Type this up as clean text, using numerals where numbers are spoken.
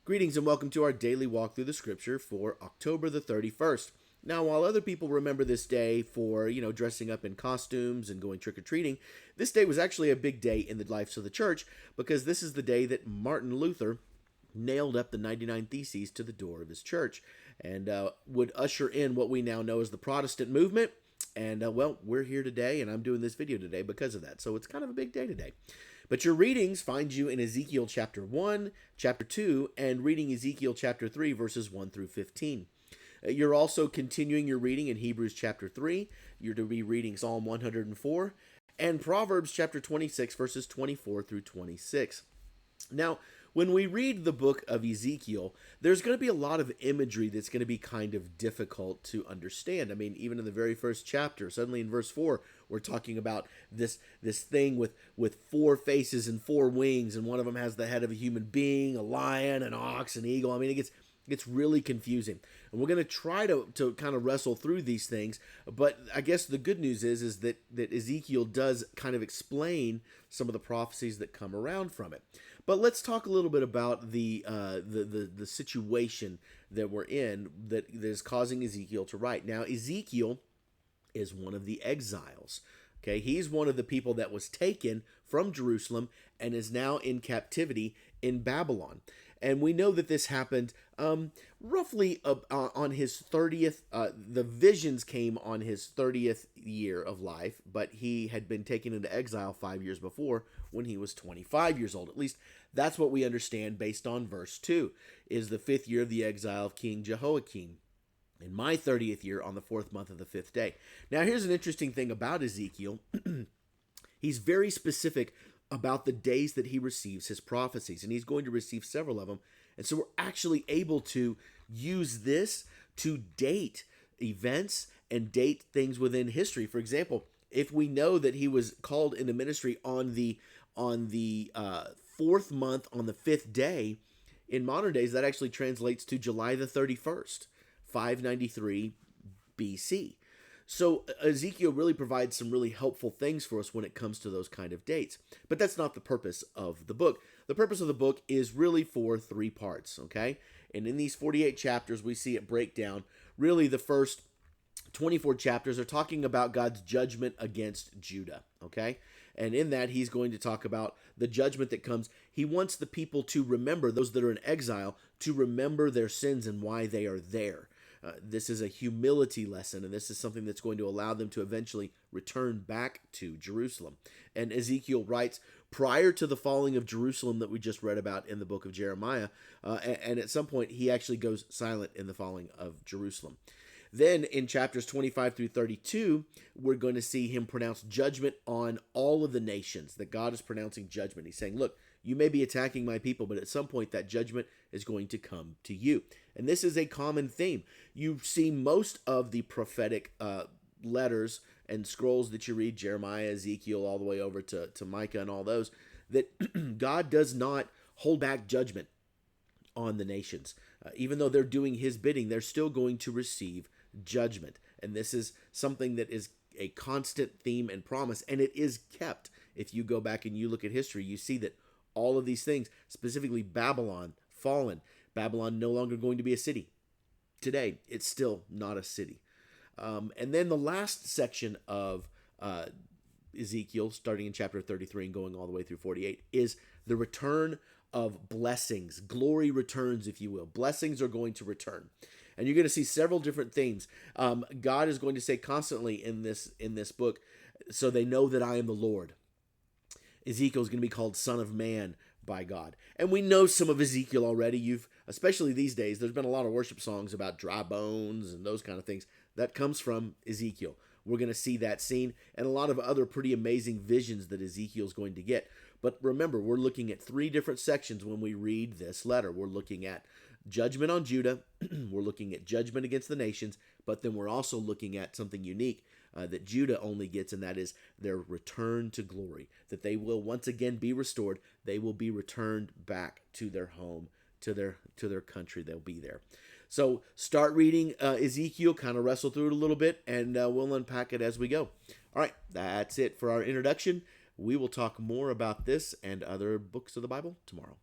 Greetings and welcome to our daily walk through the scripture for October the 31st. Now, while other people remember this day for, dressing up in costumes and going trick-or-treating, this day was actually a big day in the lives of the church because this is the day that Martin Luther nailed up the 99 Theses to the door of his church and would usher in what we now know as the Protestant movement. And, we're here today, and I'm doing this video today because of that. So it's kind of a big day today. But your readings find you in Ezekiel chapter 1, chapter 2, and reading Ezekiel chapter 3, verses 1 through 15. You're also continuing your reading in Hebrews chapter 3. You're to be reading Psalm 104 and Proverbs chapter 26, verses 24 through 26. Now, when we read the book of Ezekiel, there's going to be a lot of imagery that's going to be kind of difficult to understand. I mean, even in the very first chapter, suddenly in verse 4, we're talking about this thing with four faces and four wings, and one of them has the head of a human being, a lion, an ox, an eagle. I mean, it gets really confusing. And we're going to try to kind of wrestle through these things. But I guess the good news is that Ezekiel does kind of explain some of the prophecies that come around from it. But let's talk a little bit about the situation that we're in that is causing Ezekiel to write. Now, Ezekiel is one of the exiles. Okay, he's one of the people that was taken from Jerusalem and is now in captivity in Babylon. And we know that this happened roughly on his 30th. The visions came on his 30th year of life, but he had been taken into exile 5 years before when he was 25 years old. At least that's what we understand based on verse 2, is the 5th year of the exile of King Jehoiakim. In my 30th year, on the 4th month of the 5th day. Now, here's an interesting thing about Ezekiel. He's very specific about the days that he receives his prophecies, and he's going to receive several of them. And so we're actually able to use this to date events and date things within history. For example, if we know that he was called into ministry on the 4th month on the 5th day, in modern days, that actually translates to July the 31st. 593 BC. So Ezekiel really provides some really helpful things for us when it comes to those kind of dates. But that's not the purpose of the book. The purpose of the book is really for 3 parts, okay? And in these 48 chapters, we see it break down. Really, the first 24 chapters are talking about God's judgment against Judah, okay? And in that, he's going to talk about the judgment that comes. He wants the people to remember, those that are in exile, to remember their sins and why they are there. This is a humility lesson, and this is something that's going to allow them to eventually return back to Jerusalem. And Ezekiel writes prior to the falling of Jerusalem that we just read about in the book of Jeremiah, and at some point he actually goes silent in the falling of Jerusalem. Then in chapters 25 through 32, we're going to see him pronounce judgment on all of the nations, that God is pronouncing judgment. He's saying, look, you may be attacking my people, but at some point that judgment is going to come to you. And this is a common theme. You see most of the prophetic letters and scrolls that you read, Jeremiah, Ezekiel, all the way over to Micah and all those, that God does not hold back judgment on the nations. Even though they're doing his bidding, they're still going to receive judgment. And this is something that is a constant theme and promise, and it is kept. If you go back and you look at history, you see that all of these things, specifically Babylon, fallen. Babylon no longer going to be a city. Today, it's still not a city. And then the last section of Ezekiel, starting in chapter 33 and going all the way through 48, is the return of blessings. Glory returns, if you will. Blessings are going to return. And you're going to see several different themes. God is going to say constantly in this book, so they know that I am the Lord. Ezekiel is going to be called Son of Man by God. And we know some of Ezekiel already. Especially these days, there's been a lot of worship songs about dry bones and those kind of things. That comes from Ezekiel. We're going to see that scene and a lot of other pretty amazing visions that Ezekiel's going to get. But remember, we're looking at 3 different sections when we read this letter. We're looking at judgment on Judah. We're looking at judgment against the nations. But then we're also looking at something unique that Judah only gets, and that is their return to glory, that they will once again be restored. They will be returned back to their home, to their country. They'll be there. So start reading Ezekiel, kind of wrestle through it a little bit, and we'll unpack it as we go. All right, that's it for our introduction. We will talk more about this and other books of the Bible tomorrow.